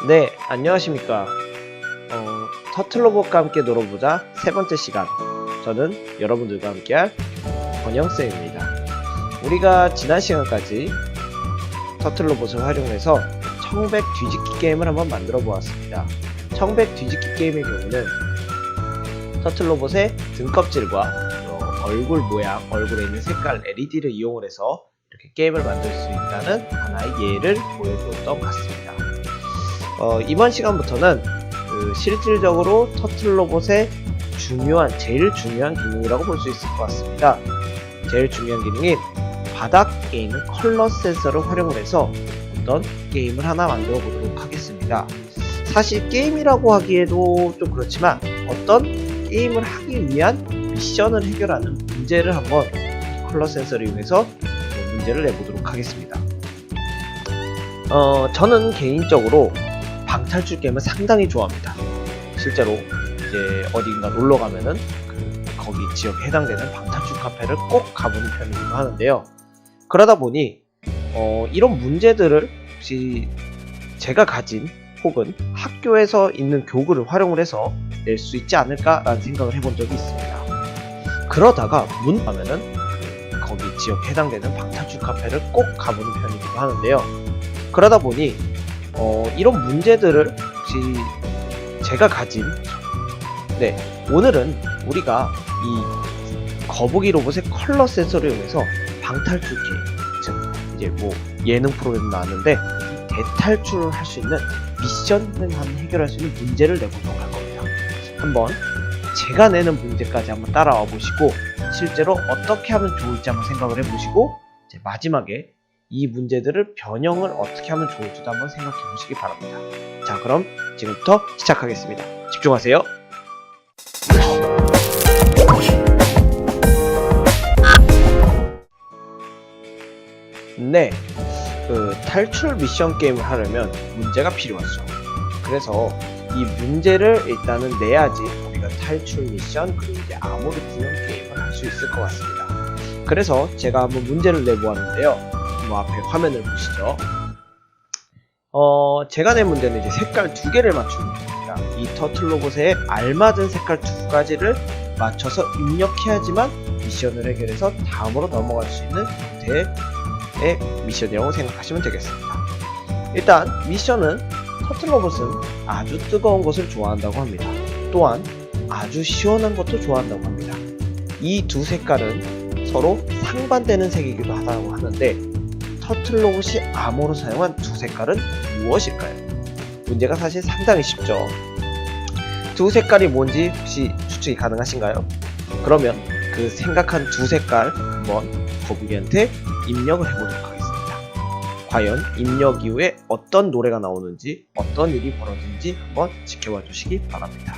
네, 안녕하십니까. 터틀로봇과 함께 놀아보자 세 번째 시간. 저는 여러분들과 함께할 권영쌤입니다. 우리가 지난 시간까지 터틀로봇을 활용해서 청백 뒤집기 게임을 한번 만들어 보았습니다. 청백 뒤집기 게임의 경우는 터틀로봇의 등껍질과 얼굴 모양, 얼굴에 있는 색깔 LED를 이용을 해서 이렇게 게임을 만들 수 있다는 하나의 예를 보여주었던 것 같습니다. 이번 시간부터는 실질적으로 터틀로봇의 제일 중요한 기능이라고 볼 수 있을 것 같습니다. 제일 중요한 기능인 바닥에 있는 컬러 센서를 활용을 해서 어떤 게임을 하나 만들어 보도록 하겠습니다. 사실 게임이라고 하기에도 좀 그렇지만 어떤 게임을 하기 위한 미션을 해결하는 문제를 한번 컬러 센서를 이용해서 문제를 내보도록 하겠습니다. 저는 개인적으로 방탈출 게임을 상당히 좋아합니다. 실제로 이제 어딘가 놀러 가면은 거기 지역에 해당되는 방탈출 카페를 꼭 가보는 편이기도 하는데요. 그러다 보니 이런 문제들을 혹시 제가 가진 혹은 학교에서 있는 교구를 활용을 해서 낼 수 있지 않을까라는 생각을 해본 적이 있습니다. 그러다가 가면은 거기 지역에 해당되는 방탈출 카페를 꼭 가보는 편이기도 하는데요. 그러다 보니 이런 문제들을 혹시 제가 가진 오늘은 우리가 이 거북이 로봇의 컬러 센서를 이용해서 방탈출 게임, 즉 이제 뭐 예능 프로그램 나왔는데 대탈출을 할 수 있는 미션을 해결할 수 있는 문제를 내보도록 할 겁니다. 한번 제가 내는 문제까지 한번 따라와 보시고 실제로 어떻게 하면 좋을지 한번 생각을 해보시고 이제 마지막에 이 문제들을 변형을 어떻게 하면 좋을지도 한번 생각해 보시기 바랍니다. 자, 그럼 지금부터 시작하겠습니다. 집중하세요. 네, 탈출 미션 게임을 하려면 문제가 필요하죠. 그래서 이 문제를 일단은 내야지 우리가 탈출 미션 그리고 이제 암호를 푸는 게임을 할 수 있을 것 같습니다. 그래서 제가 한번 문제를 내보았는데요. 앞에 화면을 보시죠. 제가 낸 문제는 이제 색깔 2개를 맞추는 문제입니다. 이 터틀로봇에 알맞은 색깔 2가지를 맞춰서 입력해야지만 미션을 해결해서 다음으로 넘어갈 수 있는 형태의 미션이라고 생각하시면 되겠습니다. 일단 미션은 터틀로봇은 아주 뜨거운 것을 좋아한다고 합니다. 또한 아주 시원한 것도 좋아한다고 합니다. 이 두 색깔은 서로 상반되는 색이기도 하다고 하는데 터틀로봇이 암호로 사용한 두 색깔은 무엇일까요? 문제가 사실 상당히 쉽죠. 두 색깔이 뭔지 혹시 추측이 가능하신가요? 그러면 그 생각한 두 색깔 한번 거북이한테 입력을 해보도록 하겠습니다. 과연 입력 이후에 어떤 노래가 나오는지 어떤 일이 벌어지는지 한번 지켜봐 주시기 바랍니다.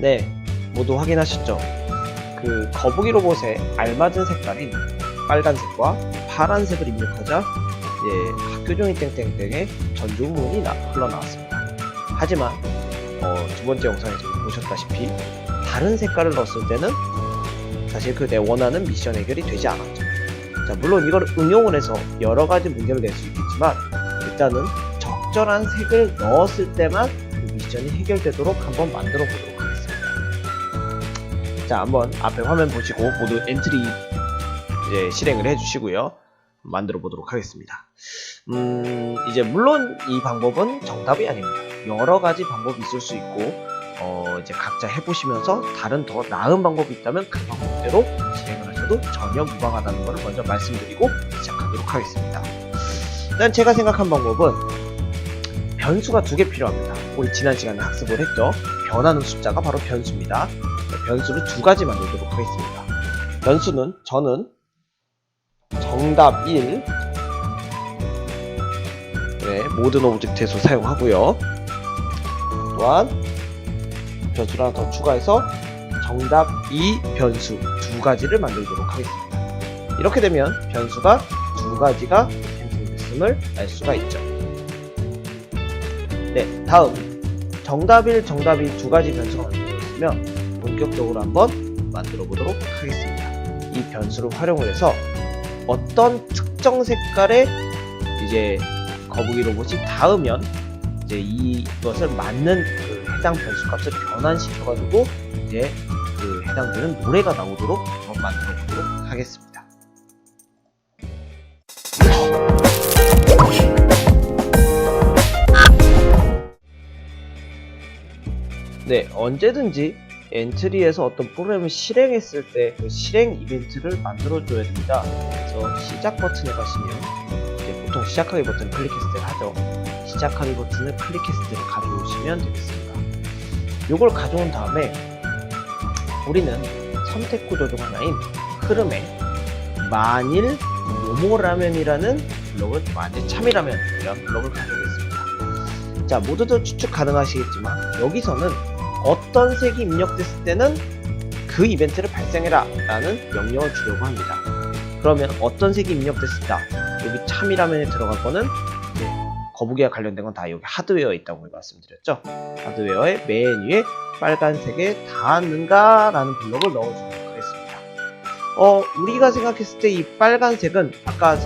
네, 모두 확인하셨죠? 그 거북이 로봇에 알맞은 색깔인 빨간색과 파란색을 입력하자 학교 종이 땡땡땡의 전주문이 흘러나왔습니다. 하지만 두 번째 영상에서 보셨다시피 다른 색깔을 넣었을 때는 사실 내 원하는 미션 해결이 되지 않았죠. 자, 물론 이걸 응용을 해서 여러 가지 문제를 낼 수 있겠지만 일단은 적절한 색을 넣었을 때만 그 미션이 해결되도록 한번 만들어 보도록 하겠습니다. 자, 한번 앞에 화면 보시고 모두 엔트리 이제 실행을 해주시고요. 만들어 보도록 하겠습니다. 이제 물론 이 방법은 정답이 아닙니다. 여러 가지 방법이 있을 수 있고 이제 각자 해보시면서 다른 더 나은 방법이 있다면 그 방법대로 진행을 하셔도 전혀 무방하다는 것을 먼저 말씀드리고 시작하도록 하겠습니다. 일단 제가 생각한 방법은 변수가 2개 필요합니다. 우리 지난 시간에 학습을 했죠. 변하는 숫자가 바로 변수입니다. 변수를 두 가지 만들도록 하겠습니다. 변수는 저는 정답 1 모든 오브젝트에서 사용하고요. 또한 변수를 하나 더 추가해서 정답 2 변수 두 가지를 만들도록 하겠습니다. 이렇게 되면 변수가 두 가지가 생성됐음을 알 수가 있죠. 네, 다음 정답 1, 정답 2 두 가지 변수가 만들어졌으면 본격적으로 한번 만들어 보도록 하겠습니다. 이 변수를 활용을 해서 어떤 특정 색깔의 이제 거북이 로봇이 닿으면 이제 이것을 맞는 그 해당 변수 값을 변환시켜가지고 이제 그 해당되는 노래가 나오도록 한번 만들어 보도록 하겠습니다. 네, 언제든지 엔트리에서 어떤 프로그램을 실행했을 때 그 실행 이벤트를 만들어줘야 됩니다. 그래서 시작 버튼에 가시면 이제 보통 시작하기 버튼을 클릭했을 때 하죠. 시작하기 버튼을 클릭했을 때 가져오시면 되겠습니다. 요걸 가져온 다음에 우리는 선택구 조정 하나인 흐름에 만일 모모라면이라는 블록을 만일 참이라면이라는 블록을 가져오겠습니다. 자, 모두들 추측 가능하시겠지만 여기서는 어떤 색이 입력됐을 때는 그 이벤트를 발생해라 라는 명령을 주려고 합니다. 그러면 어떤 색이 입력됐을 때 여기 참이라면에 들어갈 거는 거북이와 관련된 건 다 여기 하드웨어에 있다고 말씀드렸죠. 하드웨어의 맨 위에 빨간색에 닿았는가 라는 블록을 넣어주도록 하겠습니다. 우리가 생각했을 때 이 빨간색은 아까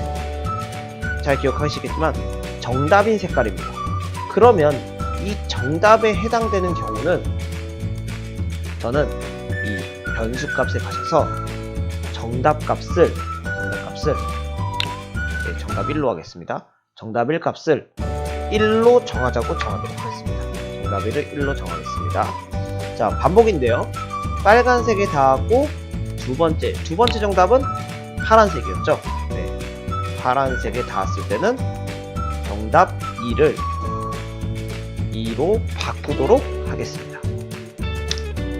잘 기억하시겠지만 정답인 색깔입니다. 그러면 이 정답에 해당되는 경우는 저는 이 변수 값에 가셔서 정답 값을 정답 1로 하겠습니다. 정답 1 값을 1로 정하도록 하겠습니다. 정답 1을 1로 정하겠습니다. 자, 반복인데요. 빨간색에 닿았고 두 번째 정답은 파란색이었죠. 네, 파란색에 닿았을 때는 정답 2를 2로 바꾸도록 하겠습니다.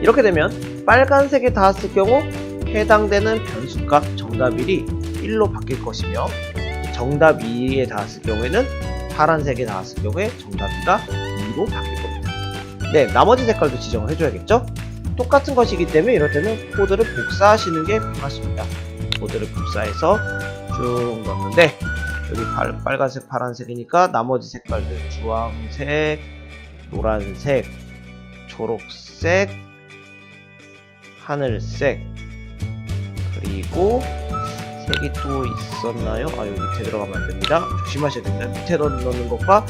이렇게 되면 빨간색에 닿았을 경우 해당되는 변수값 정답 1이 1로 바뀔 것이며 정답 2에 닿았을 경우에는 파란색에 닿았을 경우에 정답 2가 2로 바뀔 겁니다. 네, 나머지 색깔도 지정을 해줘야겠죠? 똑같은 것이기 때문에 이럴 때는 코드를 복사하시는 게 편하십니다. 코드를 복사해서 쭉 넣는데 여기 빨간색, 파란색이니까 나머지 색깔들 주황색, 노란색, 초록색, 하늘색, 그리고 색이 또 있었나요? 여기 밑에 들어가면 안됩니다. 조심하셔야 됩니다. 밑에 넣는 것과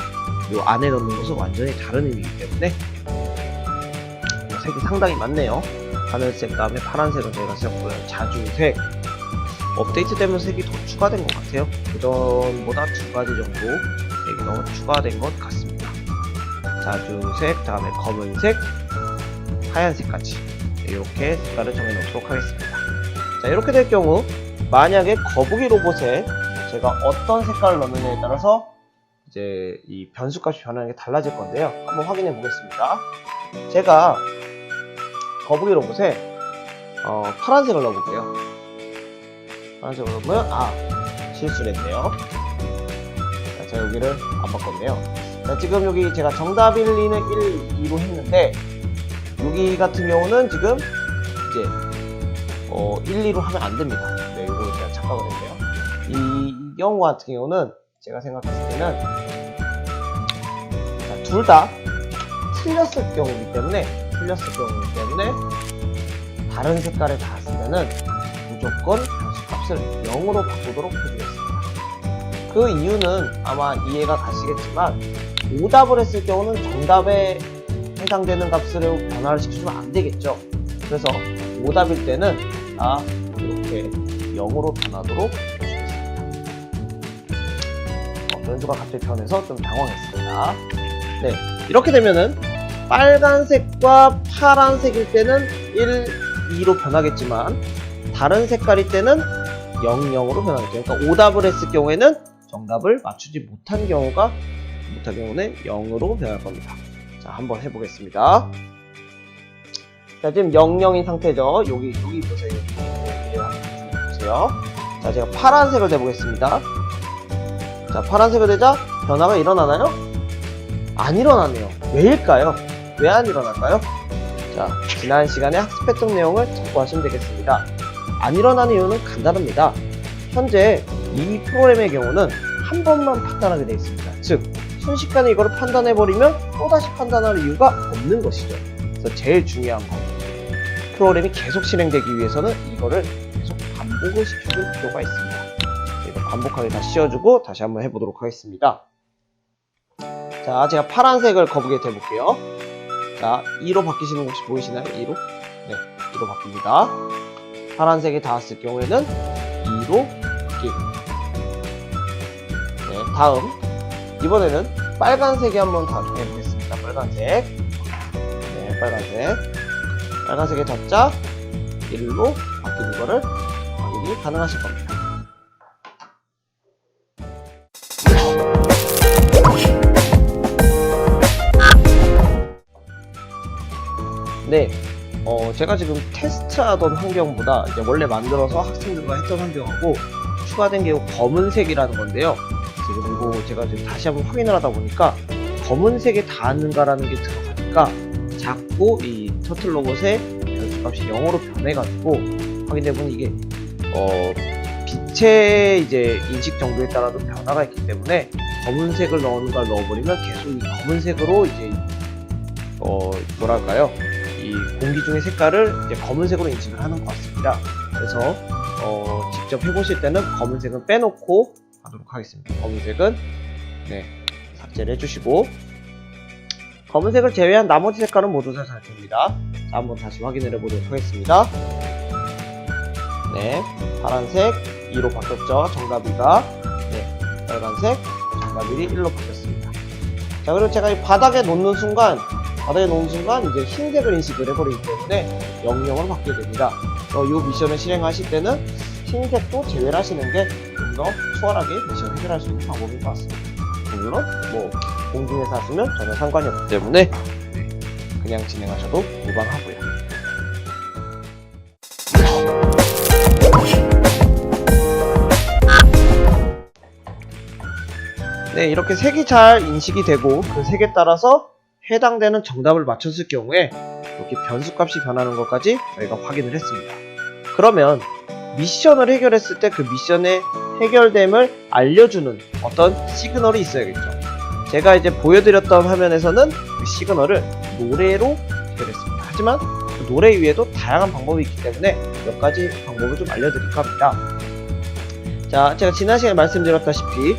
요 안에 넣는 것은 완전히 다른 의미이기 때문에 색이 상당히 많네요. 하늘색 다음에 파란색은 저희가 썼고요. 자주색 업데이트 되면서 색이 더 추가된 것 같아요. 그전보다 두 가지 정도 색이 더 추가된 것 같습니다. 자주색, 다음에 검은색, 하얀색까지 이렇게 색깔을 정해놓도록 하겠습니다. 자, 이렇게 될 경우 만약에 거북이 로봇에 제가 어떤 색깔을 넣느냐에 따라서 이제 이 변수값이 변하는 게 달라질 건데요. 한번 확인해 보겠습니다. 제가 거북이 로봇에 파란색을 넣어볼게요. 파란색을 넣으면 실수를 했네요. 자, 제가 여기를 안 바꿨네요. 자, 지금 여기 제가 정답 1, 2는 1, 2로 했는데 여기 같은 경우는 지금 이제 1, 2로 하면 안 됩니다. 네, 이거 제가 착각을 했네요. 이 경우 같은 경우는 제가 생각했을 때는 둘 다 틀렸을 경우이기 때문에 다른 색깔에 닿았을 때는 무조건 변수값을 0으로 바꾸도록 해주겠습니다. 그 이유는 아마 이해가 가시겠지만 오답을 했을 경우는 정답에 해당되는 값으로 변화를 시켜주면 안 되겠죠. 그래서 오답일 때는 이렇게 0으로 변하도록 해주겠습니다. 변수가 갑자기 변해서 좀 당황했습니다. 네, 이렇게 되면은 빨간색과 파란색일 때는 1, 2로 변하겠지만 다른 색깔일 때는 0, 0으로 변하겠죠. 그러니까 오답을 했을 경우에는 정답을 맞추지 못한 경우는 0으로 변할 겁니다. 자, 한번 해보겠습니다. 자, 지금 00인 상태죠. 여기 보세요. 여기 보세요. 자, 제가 파란색을 대보겠습니다. 자, 파란색을 대자 변화가 일어나나요? 안 일어나네요. 왜일까요? 왜 안 일어날까요? 자, 지난 시간에 학습했던 내용을 참고하시면 되겠습니다. 안 일어나는 이유는 간단합니다. 현재 이 프로그램의 경우는 한 번만 판단하게 되어 있습니다. 즉, 순식간에 이거를 판단해버리면 또다시 판단할 이유가 없는 것이죠. 그래서 제일 중요한 거, 프로그램이 계속 실행되기 위해서는 이거를 계속 반복을 시켜줄 필요가 있습니다. 이거 반복하게 다시 씌워주고 다시 한번 해보도록 하겠습니다. 자, 제가 파란색을 거북이에 대볼게요. 자, 2로 바뀌시는 거 혹시 보이시나요? 2로? 네, 2로 바뀝니다. 파란색이 닿았을 경우에는 2로 바뀌고. 네, 다음 이번에는 빨간색이 한번 다 해보겠습니다. 빨간색. 네, 빨간색에 닿자 1로 바뀌는 거를 확인이 가능하실 겁니다. 네, 제가 지금 테스트하던 환경보다 이제 원래 만들어서 학생들과 했던 환경하고 추가된 게 검은색이라는 건데요. 그리고 제가 지금 다시 한번 확인을 하다 보니까 검은색에 닿았는가라는 게 들어가니까 자꾸 이 터틀 로봇의 변수값이 0으로 변해가지고 확인해보니 이게 빛의 이제 인식 정도에 따라도 변화가 있기 때문에 검은색을 넣어버리면 계속 이 검은색으로 이제 뭐랄까요, 이 공기 중의 색깔을 이제 검은색으로 인식을 하는 것 같습니다. 그래서 직접 해보실 때는 검은색은 빼놓고 하도록 하겠습니다. 검은색은 네, 삭제를 해주시고 검은색을 제외한 나머지 색깔은 모두 다 잘 됩니다. 자, 한번 다시 확인을 해보도록 하겠습니다. 네, 파란색 2로 바뀌었죠. 정답 2가. 네, 빨간색 정답 1이 1로 바뀌었습니다. 자, 그리고 제가 이 바닥에 놓는 순간 이제 흰색을 인식을 해버리기 때문에 00으로 바뀌게 됩니다. 이 미션을 실행하실 때는 흰색도 제외를 하시는 게 좀 더 수월하게 미션을 해결할 수 있는 방법인 것 같습니다. 물론 뭐 공중에서 하시면 전혀 상관이 없기 때문에 그냥 진행하셔도 무방하고요. 네, 이렇게 색이 잘 인식이 되고 그 색에 따라서 해당되는 정답을 맞췄을 경우에 이렇게 변수값이 변하는 것까지 저희가 확인을 했습니다. 그러면 미션을 해결했을 때 그 미션의 해결됨을 알려주는 어떤 시그널이 있어야겠죠. 제가 이제 보여드렸던 화면에서는 그 시그널을 노래로 해결했습니다. 하지만 그 노래 위에도 다양한 방법이 있기 때문에 몇 가지 방법을 좀 알려드릴까 합니다. 자, 제가 지난 시간에 말씀드렸다시피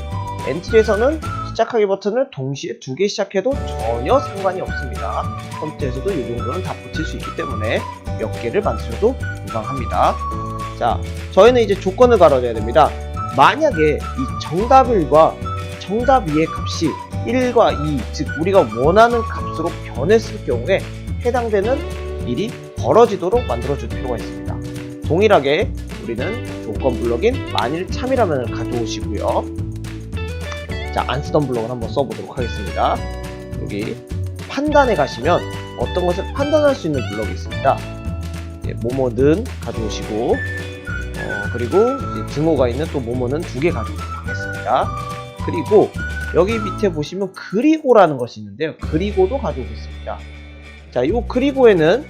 엔트리에서는 시작하기 버튼을 동시에 2개 시작해도 전혀 상관이 없습니다. 컴퓨터에서도 이 정도는 다 붙일 수 있기 때문에 몇 개를 만드셔도 무방합니다. 자, 저희는 이제 조건을 갈아줘야 됩니다. 만약에 이 정답 1과 정답 2의 값이 1과 2, 즉 우리가 원하는 값으로 변했을 경우에 해당되는 일이 벌어지도록 만들어줄 필요가 있습니다. 동일하게 우리는 조건 블럭인 만일 참이라면을 가져오시고요. 자, 안 쓰던 블럭을 한번 써보도록 하겠습니다. 여기 판단에 가시면 어떤 것을 판단할 수 있는 블럭이 있습니다. 뭐뭐는 가져오시고 그리고 이제 등호가 있는 또 뭐뭐는 2개 가져오도록 하겠습니다. 그리고 여기 밑에 보시면 그리고라는 것이 있는데요. 그리고도 가져오겠습니다. 자, 이 그리고에는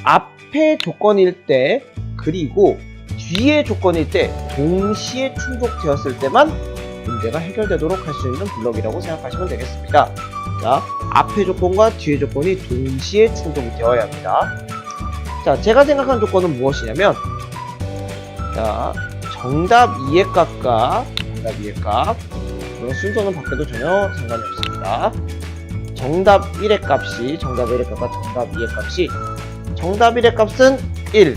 앞에 조건일 때 그리고 뒤에 조건일 때 동시에 충족되었을 때만 문제가 해결되도록 할 수 있는 블럭이라고 생각하시면 되겠습니다. 자, 앞에 조건과 뒤에 조건이 동시에 충족이 되어야 합니다. 자, 제가 생각한 조건은 무엇이냐면, 자, 정답 2의 값과 정답 2의 값, 물론 순서는 바뀌어도 전혀 상관이 없습니다. 정답 1의 값이 정답 1의 값과 정답 2의 값이 정답 1의 값은 1,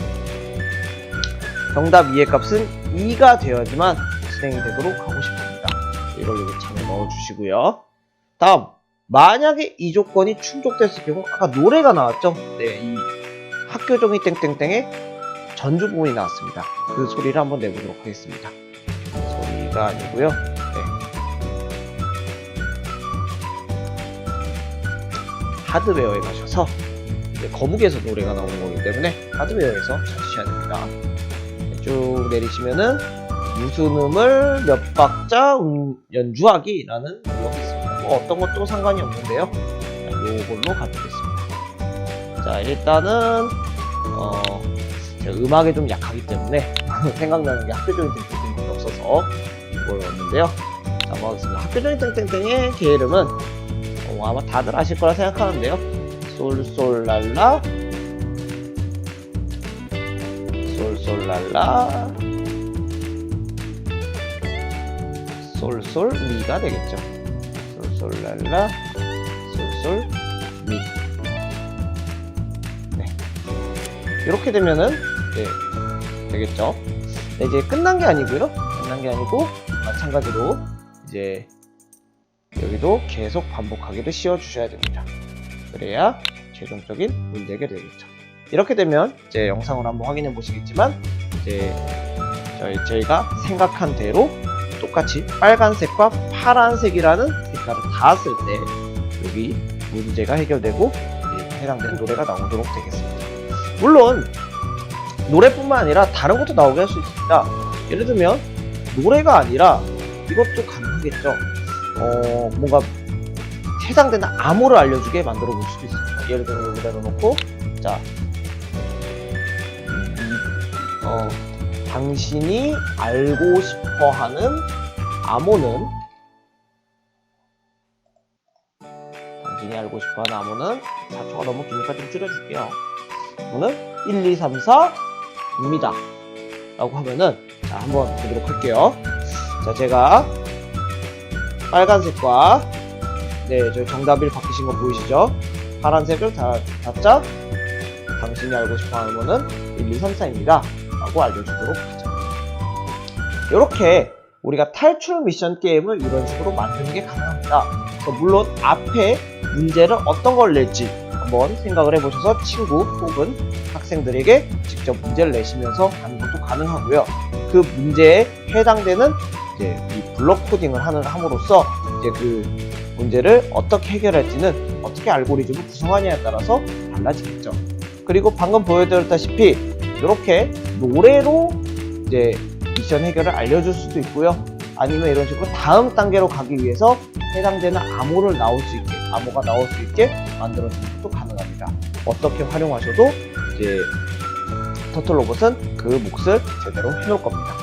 정답 2의 값은 2가 되어야지만 실행이 되도록 하고 싶습니다. 이걸 여기 창에 넣어주시고요. 다음, 만약에 이 조건이 충족됐을 경우 아까 노래가 나왔죠? 네, 이 학교종이 땡땡땡의 전주 부분이 나왔습니다. 그 소리를 한번 내보도록 하겠습니다. 소리가 아니고요. 네. 하드웨어에 가셔서 거북이에서 노래가 나오는 거기 때문에 하드웨어에서 찾으셔야 됩니다. 쭉 내리시면은 무슨 음을 몇 박자 연주하기라는 블록이 있습니다. 뭐 어떤 것도 상관이 없는데요. 요걸로 가보겠습니다. 자, 일단은 제가 음악에 좀 약하기 때문에 생각나는 게 학교종이 땡땡땡이 없어서 이걸 넣었는데요. 자, 한번 하겠습니다. 학교종이 땡땡땡의 게이름은 아마 다들 아실 거라 생각하는데요. 솔솔랄라 솔솔랄라 솔솔미가 되겠죠. 솔솔랄라 솔솔미. 네, 이렇게 되면은 되겠죠. 네, 이제 끝난 게 아니고요. 끝난 게 아니고 마찬가지로 이제 여기도 계속 반복하기를 씌워주셔야 됩니다. 그래야 최종적인 문제 해결되겠죠. 이렇게 되면 이제 영상으로 한번 확인해 보시겠지만 이제 저희가 생각한 대로 똑같이 빨간색과 파란색이라는 색깔을 닿았을 때 여기 문제가 해결되고 해당되는 노래가 나오도록 되겠습니다. 물론 노래뿐만 아니라 다른 것도 나오게 할 수 있습니다. 예를 들면 노래가 아니라 이것도 가능하겠죠. 뭔가 해당되는 암호를 알려주게 만들어 볼 수도 있습니다. 예를 들어 여기다 놓고, 자, 당신이 알고 싶어 하는 암호는, 당신이 알고 싶어 하는 암호는 4초가 너무 기니까 좀 줄여줄게요. 이거는 1, 2, 3, 4입니다. 라고 하면은, 자, 한번 보도록 할게요. 자, 제가 빨간색과 저희 정답을 바뀌신 거 보이시죠? 파란색을 닫자. 당신이 알고 싶어 하는 거는 1, 2, 3, 4입니다. 라고 알려주도록 하죠. 이렇게 우리가 탈출 미션 게임을 이런 식으로 만드는 게 가능합니다. 물론 앞에 문제를 어떤 걸 낼지 한번 생각을 해보셔서 친구 혹은 학생들에게 직접 문제를 내시면서 하는 것도 가능하고요. 그 문제에 해당되는 이 블록 코딩을 함으로써 그 문제를 어떻게 해결할지는 어떻게 알고리즘을 구성하냐에 따라서 달라지겠죠. 그리고 방금 보여드렸다시피 이렇게 노래로 미션 해결을 알려줄 수도 있고요. 아니면 이런 식으로 다음 단계로 가기 위해서 해당되는 암호가 나올 수 있게 만들어주는 것도 가능합니다. 어떻게 활용하셔도 터틀 로봇은 그 몫을 제대로 해놓을 겁니다.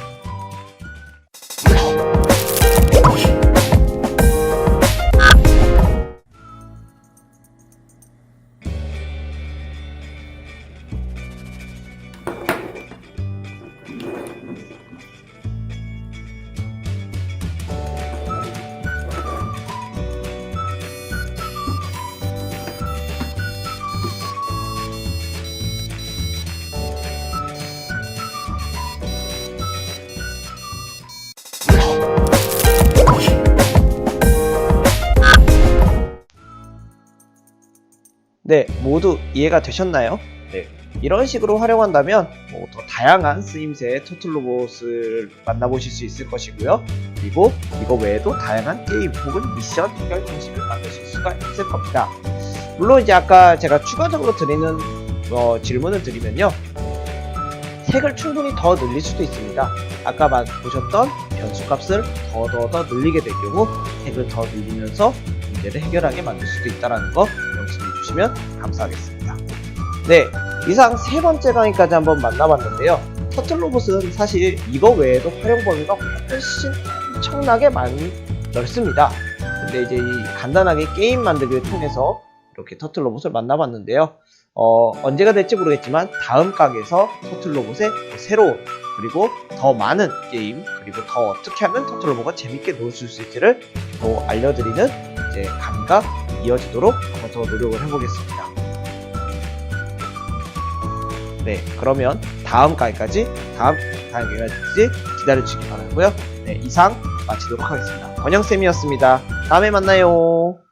네, 모두 이해가 되셨나요? 네, 이런 식으로 활용한다면 더 다양한 쓰임새의 터틀 로봇을 만나보실 수 있을 것이고요. 그리고 이거 외에도 다양한 게임 혹은 미션 해결 방식을 만드실 수가 있을 겁니다. 물론 이제 아까 제가 추가적으로 드리는 질문을 드리면요, 색을 충분히 더 늘릴 수도 있습니다. 아까 보셨던 변수값을 더 늘리게 될 경우 색을 더 늘리면서 문제를 해결하게 만들 수도 있다는 거 명심해 주시면 감사하겠습니다. 네, 이상 세 번째 강의까지 한번 만나봤는데요. 터틀 로봇은 사실 이거 외에도 활용 범위가 훨씬 엄청나게 많이 넓습니다. 근데 이제 이 간단하게 게임 만들기를 통해서 이렇게 터틀 로봇을 만나봤는데요. 언제가 될지 모르겠지만 다음 강의에서 터틀 로봇의 새로운 그리고 더 많은 게임 그리고 더 어떻게 하면 터틀 로봇가 재밌게 놀 수 있을지를 더 알려드리는 강의가 이어지도록 한번 더 노력을 해보겠습니다. 네, 그러면 다음 강의까지 기다려주시기 바라고요. 네, 이상 마치도록 하겠습니다. 권영쌤이었습니다. 다음에 만나요.